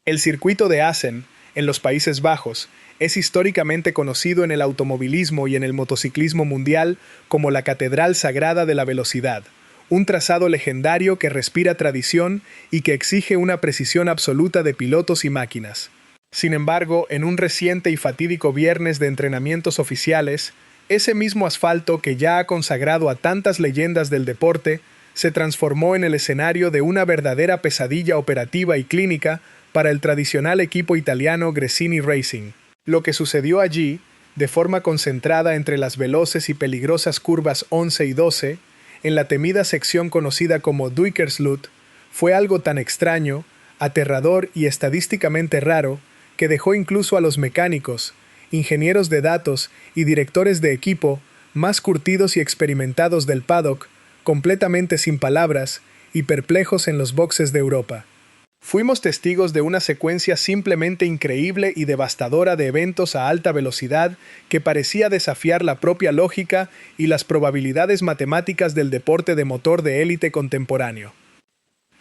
El circuito de Assen, en los Países Bajos, es históricamente conocido en el automovilismo y en el motociclismo mundial como la Catedral Sagrada de la Velocidad, un trazado legendario que respira tradición y que exige una precisión absoluta de pilotos y máquinas. Sin embargo, en un reciente y fatídico viernes de entrenamientos oficiales, ese mismo asfalto que ya ha consagrado a tantas leyendas del deporte, se transformó en el escenario de una verdadera pesadilla operativa y clínica para el tradicional equipo italiano Gresini Racing. Lo que sucedió allí, de forma concentrada entre las veloces y peligrosas curvas 11 y 12, en la temida sección conocida como Duikersloot, fue algo tan extraño, aterrador y estadísticamente raro, que dejó incluso a los mecánicos, ingenieros de datos y directores de equipo más curtidos y experimentados del paddock, completamente sin palabras y perplejos en los boxes de Europa. Fuimos testigos de una secuencia simplemente increíble y devastadora de eventos a alta velocidad que parecía desafiar la propia lógica y las probabilidades matemáticas del deporte de motor de élite contemporáneo.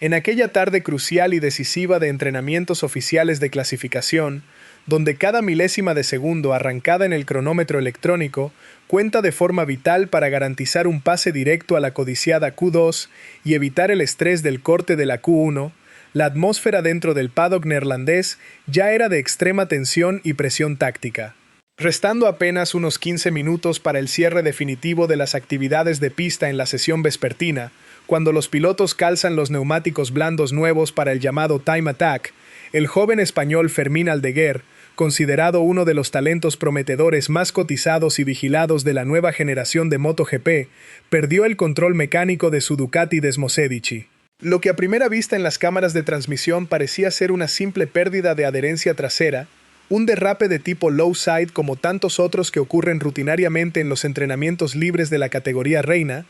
En aquella tarde crucial y decisiva de entrenamientos oficiales de clasificación, donde cada milésima de segundo arrancada en el cronómetro electrónico cuenta de forma vital para garantizar un pase directo a la codiciada Q2 y evitar el estrés del corte de la Q1, la atmósfera dentro del paddock neerlandés ya era de extrema tensión y presión táctica. Restando apenas unos 15 minutos para el cierre definitivo de las actividades de pista en la sesión vespertina, cuando los pilotos calzan los neumáticos blandos nuevos para el llamado Time Attack, el joven español Fermín Aldeguer, considerado uno de los talentos prometedores más cotizados y vigilados de la nueva generación de MotoGP, perdió el control mecánico de su Ducati Desmosedici. Lo que a primera vista en las cámaras de transmisión parecía ser una simple pérdida de adherencia trasera, un derrape de tipo low side como tantos otros que ocurren rutinariamente en los entrenamientos libres de la categoría reina,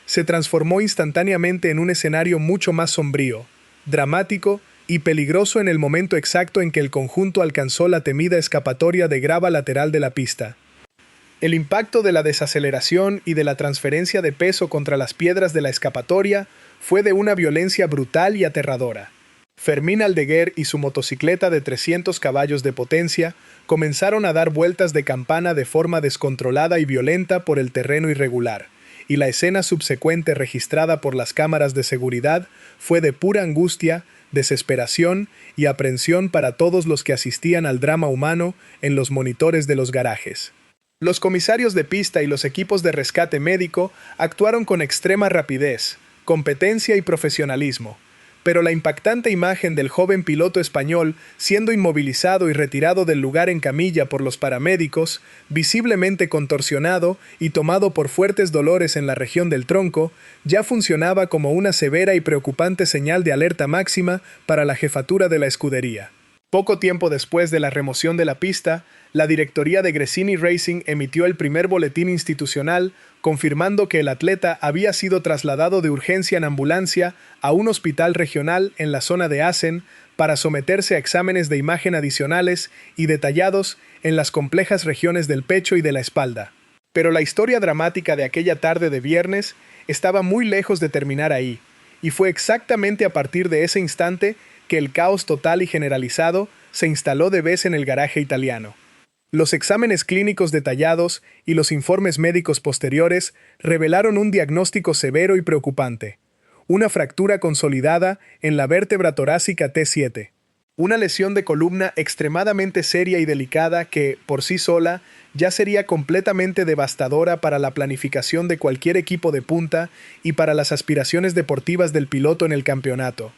se transformó instantáneamente en un escenario mucho más sombrío, dramático y peligroso en el momento exacto en que el conjunto alcanzó la temida escapatoria de grava lateral de la pista. El impacto de la desaceleración y de la transferencia de peso contra las piedras de la escapatoria fue de una violencia brutal y aterradora. Fermín Aldeguer y su motocicleta de 300 caballos de potencia comenzaron a dar vueltas de campana de forma descontrolada y violenta por el terreno irregular, y la escena subsecuente registrada por las cámaras de seguridad fue de pura angustia, desesperación y aprensión para todos los que asistían al drama humano en los monitores de los garajes. Los comisarios de pista y los equipos de rescate médico actuaron con extrema rapidez, competencia y profesionalismo, pero la impactante imagen del joven piloto español siendo inmovilizado y retirado del lugar en camilla por los paramédicos, visiblemente contorsionado y tomado por fuertes dolores en la región del tronco, ya funcionaba como una severa y preocupante señal de alerta máxima para la jefatura de la escudería. Poco tiempo después de la remoción de la pista, la directoría de Gresini Racing emitió el primer boletín institucional confirmando que el atleta había sido trasladado de urgencia en ambulancia a un hospital regional en la zona de Assen para someterse a exámenes de imagen adicionales y detallados en las complejas regiones del pecho y de la espalda. Pero la historia dramática de aquella tarde de viernes estaba muy lejos de terminar ahí, y fue exactamente a partir de ese instante que el caos total y generalizado se instaló de vez en el garaje italiano. Los exámenes clínicos detallados y los informes médicos posteriores revelaron un diagnóstico severo y preocupante: una fractura consolidada en la vértebra torácica T7. Una lesión de columna extremadamente seria y delicada que, por sí sola, ya sería completamente devastadora para la planificación de cualquier equipo de punta y para las aspiraciones deportivas del piloto en el campeonato,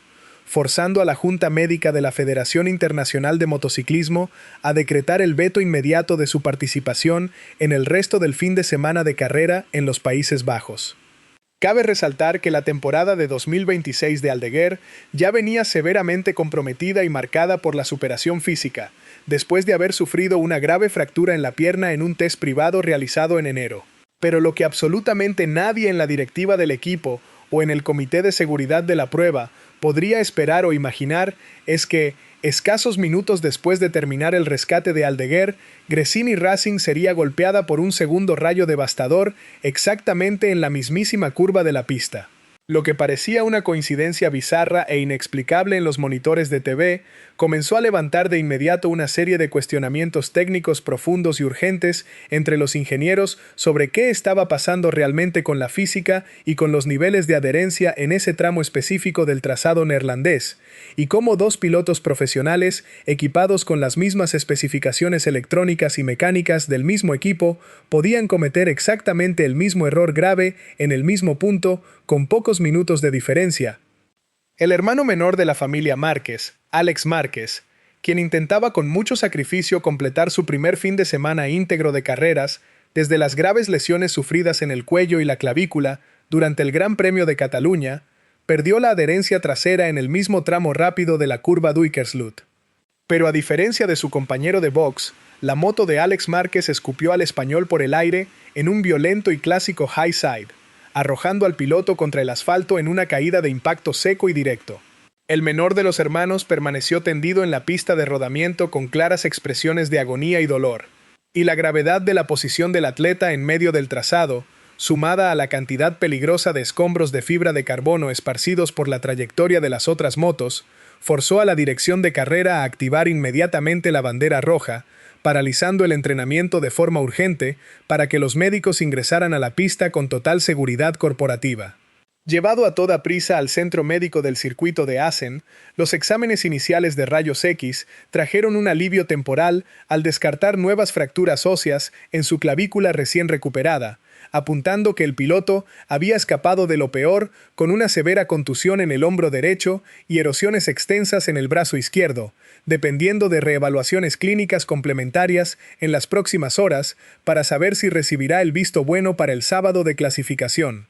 forzando a la Junta Médica de la Federación Internacional de Motociclismo a decretar el veto inmediato de su participación en el resto del fin de semana de carrera en los Países Bajos. Cabe resaltar que la temporada de 2026 de Aldeguer ya venía severamente comprometida y marcada por la superación física, después de haber sufrido una grave fractura en la pierna en un test privado realizado en enero. Pero lo que absolutamente nadie en la directiva del equipo o en el comité de seguridad de la prueba podría esperar o imaginar es que, escasos minutos después de terminar el rescate de Aldeguer, Gresini Racing sería golpeada por un segundo rayo devastador exactamente en la mismísima curva de la pista. Lo que parecía una coincidencia bizarra e inexplicable en los monitores de TV, comenzó a levantar de inmediato una serie de cuestionamientos técnicos profundos y urgentes entre los ingenieros sobre qué estaba pasando realmente con la física y con los niveles de adherencia en ese tramo específico del trazado neerlandés, y cómo dos pilotos profesionales, equipados con las mismas especificaciones electrónicas y mecánicas del mismo equipo, podían cometer exactamente el mismo error grave en el mismo punto, con pocos minutos de diferencia. El hermano menor de la familia Márquez, Alex Márquez, quien intentaba con mucho sacrificio completar su primer fin de semana íntegro de carreras, desde las graves lesiones sufridas en el cuello y la clavícula durante el Gran Premio de Cataluña, perdió la adherencia trasera en el mismo tramo rápido de la curva Duikersloot. Pero a diferencia de su compañero de box, la moto de Alex Márquez escupió al español por el aire en un violento y clásico high side, arrojando al piloto contra el asfalto en una caída de impacto seco y directo. El menor de los hermanos permaneció tendido en la pista de rodamiento con claras expresiones de agonía y dolor, y la gravedad de la posición del atleta en medio del trazado, sumada a la cantidad peligrosa de escombros de fibra de carbono esparcidos por la trayectoria de las otras motos, forzó a la dirección de carrera a activar inmediatamente la bandera roja, paralizando el entrenamiento de forma urgente para que los médicos ingresaran a la pista con total seguridad corporativa. Llevado a toda prisa al centro médico del circuito de Assen, los exámenes iniciales de rayos X trajeron un alivio temporal al descartar nuevas fracturas óseas en su clavícula recién recuperada, apuntando que el piloto había escapado de lo peor con una severa contusión en el hombro derecho y erosiones extensas en el brazo izquierdo, dependiendo de reevaluaciones clínicas complementarias en las próximas horas para saber si recibirá el visto bueno para el sábado de clasificación.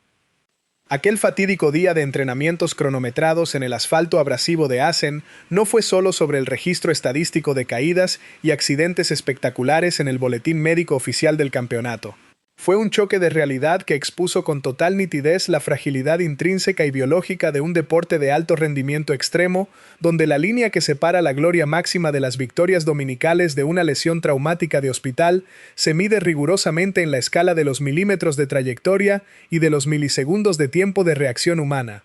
Aquel fatídico día de entrenamientos cronometrados en el asfalto abrasivo de Assen no fue solo sobre el registro estadístico de caídas y accidentes espectaculares en el boletín médico oficial del campeonato. Fue un choque de realidad que expuso con total nitidez la fragilidad intrínseca y biológica de un deporte de alto rendimiento extremo, donde la línea que separa la gloria máxima de las victorias dominicales de una lesión traumática de hospital se mide rigurosamente en la escala de los milímetros de trayectoria y de los milisegundos de tiempo de reacción humana.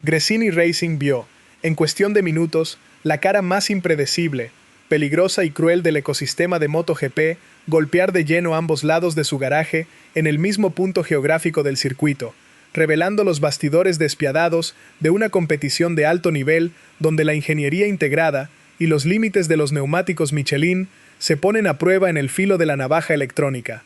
Gresini Racing vio, en cuestión de minutos, la cara más impredecible, peligrosa y cruel del ecosistema de MotoGP golpear de lleno ambos lados de su garaje en el mismo punto geográfico del circuito, revelando los bastidores despiadados de una competición de alto nivel donde la ingeniería integrada y los límites de los neumáticos Michelin se ponen a prueba en el filo de la navaja electrónica.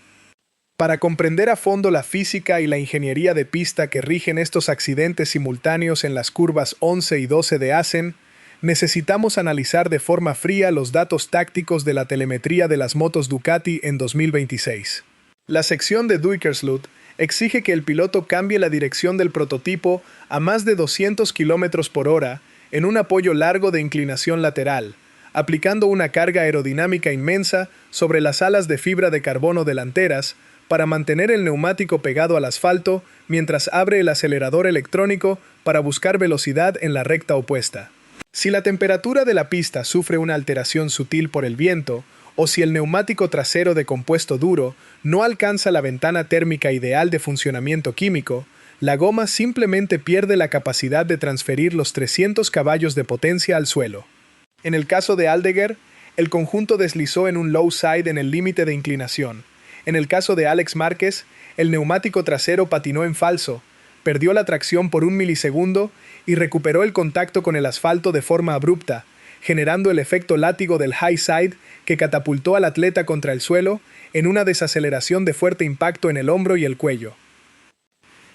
Para comprender a fondo la física y la ingeniería de pista que rigen estos accidentes simultáneos en las curvas 11 y 12 de Assen, necesitamos analizar de forma fría los datos tácticos de la telemetría de las motos Ducati en 2026. La sección de Duikersloot exige que el piloto cambie la dirección del prototipo a más de 200 km por hora en un apoyo largo de inclinación lateral, aplicando una carga aerodinámica inmensa sobre las alas de fibra de carbono delanteras para mantener el neumático pegado al asfalto mientras abre el acelerador electrónico para buscar velocidad en la recta opuesta. Si la temperatura de la pista sufre una alteración sutil por el viento, o si el neumático trasero de compuesto duro no alcanza la ventana térmica ideal de funcionamiento químico, la goma simplemente pierde la capacidad de transferir los 300 caballos de potencia al suelo. En el caso de Aldegger, el conjunto deslizó en un low side en el límite de inclinación. En el caso de Alex Márquez, el neumático trasero patinó en falso, perdió la tracción por un milisegundo y recuperó el contacto con el asfalto de forma abrupta, generando el efecto látigo del high side que catapultó al atleta contra el suelo en una desaceleración de fuerte impacto en el hombro y el cuello.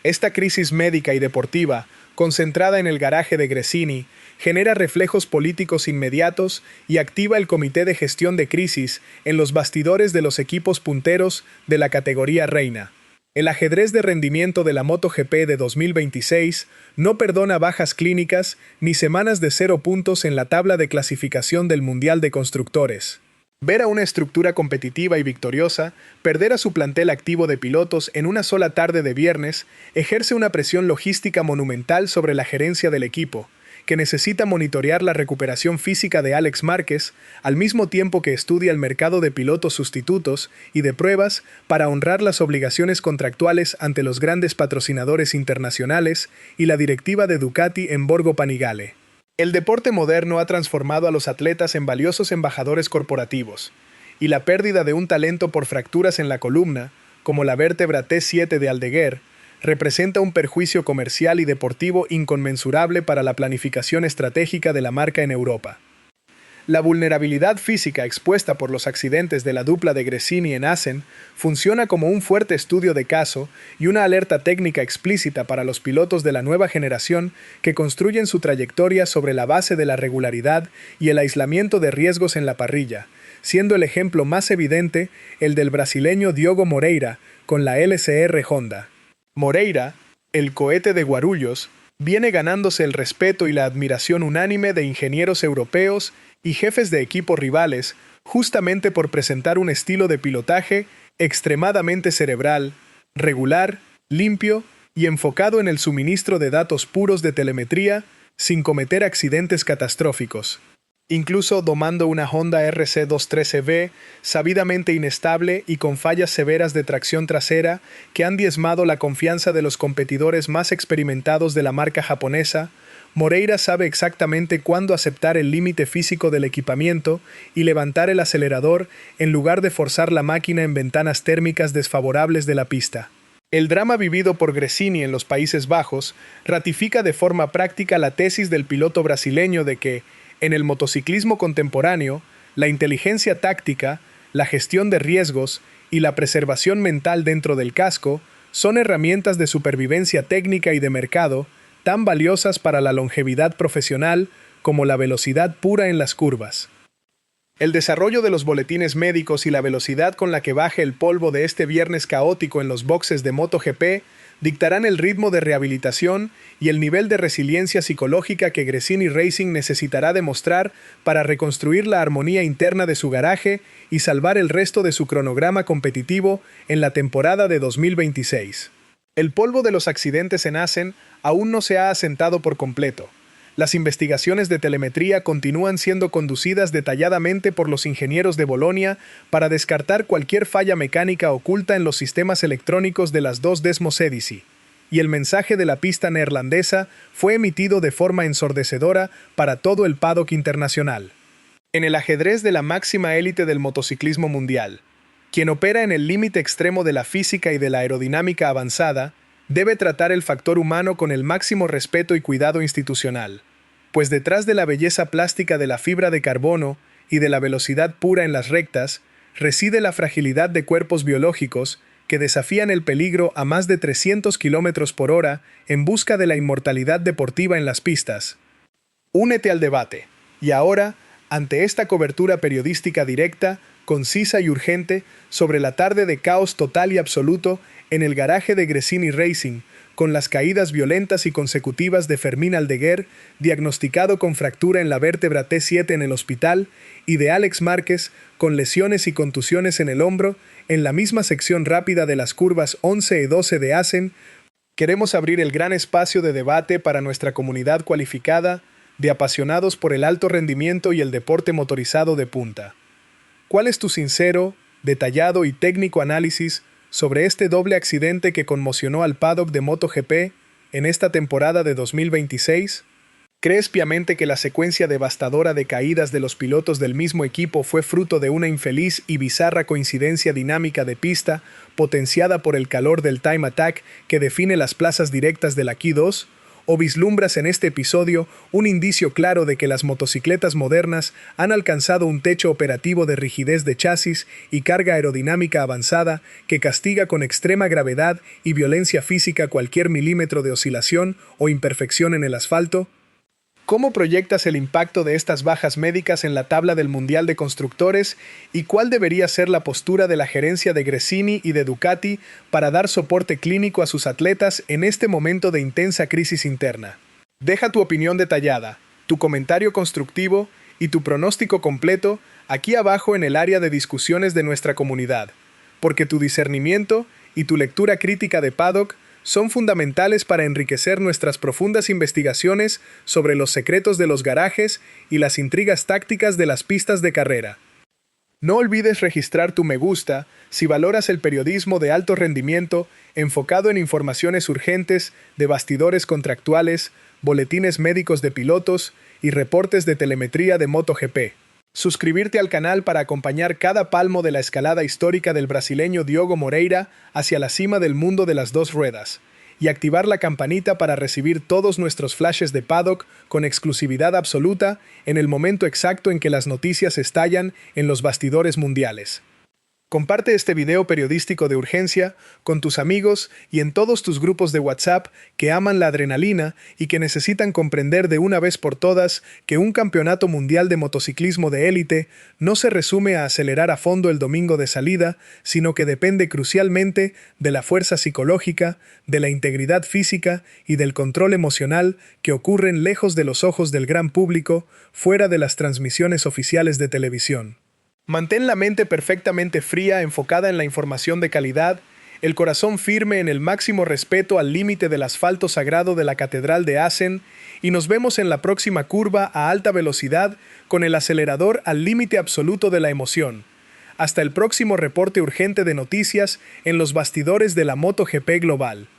Esta crisis médica y deportiva, concentrada en el garaje de Gresini, genera reflejos políticos inmediatos y activa el comité de gestión de crisis en los bastidores de los equipos punteros de la categoría reina. El ajedrez de rendimiento de la MotoGP de 2026 no perdona bajas clínicas ni semanas de 0 puntos en la tabla de clasificación del Mundial de Constructores. Ver a una estructura competitiva y victoriosa perder a su plantel activo de pilotos en una sola tarde de viernes ejerce una presión logística monumental sobre la gerencia del equipo, que necesita monitorear la recuperación física de Alex Márquez, al mismo tiempo que estudia el mercado de pilotos sustitutos y de pruebas para honrar las obligaciones contractuales ante los grandes patrocinadores internacionales y la directiva de Ducati en Borgo Panigale. El deporte moderno ha transformado a los atletas en valiosos embajadores corporativos, y la pérdida de un talento por fracturas en la columna, como la vértebra T7 de Aldeguer, representa un perjuicio comercial y deportivo inconmensurable para la planificación estratégica de la marca en Europa. La vulnerabilidad física expuesta por los accidentes de la dupla de Gresini en Assen funciona como un fuerte estudio de caso y una alerta técnica explícita para los pilotos de la nueva generación que construyen su trayectoria sobre la base de la regularidad y el aislamiento de riesgos en la parrilla, siendo el ejemplo más evidente el del brasileño Diogo Moreira con la LCR Honda. Moreira, el cohete de Guarulhos, viene ganándose el respeto y la admiración unánime de ingenieros europeos y jefes de equipo rivales, justamente por presentar un estilo de pilotaje extremadamente cerebral, regular, limpio y enfocado en el suministro de datos puros de telemetría sin cometer accidentes catastróficos. Incluso domando una Honda RC213V sabidamente inestable y con fallas severas de tracción trasera que han diezmado la confianza de los competidores más experimentados de la marca japonesa, Moreira sabe exactamente cuándo aceptar el límite físico del equipamiento y levantar el acelerador en lugar de forzar la máquina en ventanas térmicas desfavorables de la pista. El drama vivido por Gresini en los Países Bajos ratifica de forma práctica la tesis del piloto brasileño de que, en el motociclismo contemporáneo, la inteligencia táctica, la gestión de riesgos y la preservación mental dentro del casco son herramientas de supervivencia técnica y de mercado tan valiosas para la longevidad profesional como la velocidad pura en las curvas. El desarrollo de los boletines médicos y la velocidad con la que baje el polvo de este viernes caótico en los boxes de MotoGP dictarán el ritmo de rehabilitación y el nivel de resiliencia psicológica que Gresini Racing necesitará demostrar para reconstruir la armonía interna de su garaje y salvar el resto de su cronograma competitivo en la temporada de 2026. El polvo de los accidentes en Assen aún no se ha asentado por completo. Las investigaciones de telemetría continúan siendo conducidas detalladamente por los ingenieros de Bolonia para descartar cualquier falla mecánica oculta en los sistemas electrónicos de las dos Desmosedici, y el mensaje de la pista neerlandesa fue emitido de forma ensordecedora para todo el paddock internacional. En el ajedrez de la máxima élite del motociclismo mundial, quien opera en el límite extremo de la física y de la aerodinámica avanzada, debe tratar el factor humano con el máximo respeto y cuidado institucional, pues detrás de la belleza plástica de la fibra de carbono y de la velocidad pura en las rectas, reside la fragilidad de cuerpos biológicos que desafían el peligro a más de 300 km por hora en busca de la inmortalidad deportiva en las pistas. Únete al debate. Y ahora, ante esta cobertura periodística directa, concisa y urgente sobre la tarde de caos total y absoluto en el garaje de Gresini Racing, con las caídas violentas y consecutivas de Fermín Aldeguer, diagnosticado con fractura en la vértebra T7 en el hospital, y de Alex Márquez, con lesiones y contusiones en el hombro, en la misma sección rápida de las curvas 11 y 12 de Assen, queremos abrir el gran espacio de debate para nuestra comunidad cualificada de apasionados por el alto rendimiento y el deporte motorizado de punta. ¿Cuál es tu sincero, detallado y técnico análisis sobre este doble accidente que conmocionó al paddock de MotoGP en esta temporada de 2026? ¿Crees piamente que la secuencia devastadora de caídas de los pilotos del mismo equipo fue fruto de una infeliz y bizarra coincidencia dinámica de pista potenciada por el calor del time attack que define las plazas directas de la Q2? ¿O vislumbras en este episodio un indicio claro de que las motocicletas modernas han alcanzado un techo operativo de rigidez de chasis y carga aerodinámica avanzada que castiga con extrema gravedad y violencia física cualquier milímetro de oscilación o imperfección en el asfalto? ¿Cómo proyectas el impacto de estas bajas médicas en la tabla del Mundial de Constructores y cuál debería ser la postura de la gerencia de Gresini y de Ducati para dar soporte clínico a sus atletas en este momento de intensa crisis interna? Deja tu opinión detallada, tu comentario constructivo y tu pronóstico completo aquí abajo en el área de discusiones de nuestra comunidad, porque tu discernimiento y tu lectura crítica de paddock son fundamentales para enriquecer nuestras profundas investigaciones sobre los secretos de los garajes y las intrigas tácticas de las pistas de carrera. No olvides registrar tu me gusta si valoras el periodismo de alto rendimiento enfocado en informaciones urgentes de bastidores contractuales, boletines médicos de pilotos y reportes de telemetría de MotoGP. Suscribirte al canal para acompañar cada palmo de la escalada histórica del brasileño Diogo Moreira hacia la cima del mundo de las dos ruedas, y activar la campanita para recibir todos nuestros flashes de paddock con exclusividad absoluta en el momento exacto en que las noticias estallan en los bastidores mundiales. Comparte este video periodístico de urgencia con tus amigos y en todos tus grupos de WhatsApp que aman la adrenalina y que necesitan comprender de una vez por todas que un campeonato mundial de motociclismo de élite no se resume a acelerar a fondo el domingo de salida, sino que depende crucialmente de la fuerza psicológica, de la integridad física y del control emocional que ocurren lejos de los ojos del gran público, fuera de las transmisiones oficiales de televisión. Mantén la mente perfectamente fría, enfocada en la información de calidad, el corazón firme en el máximo respeto al límite del asfalto sagrado de la Catedral de Assen, y nos vemos en la próxima curva a alta velocidad con el acelerador al límite absoluto de la emoción. Hasta el próximo reporte urgente de noticias en los bastidores de la MotoGP Global.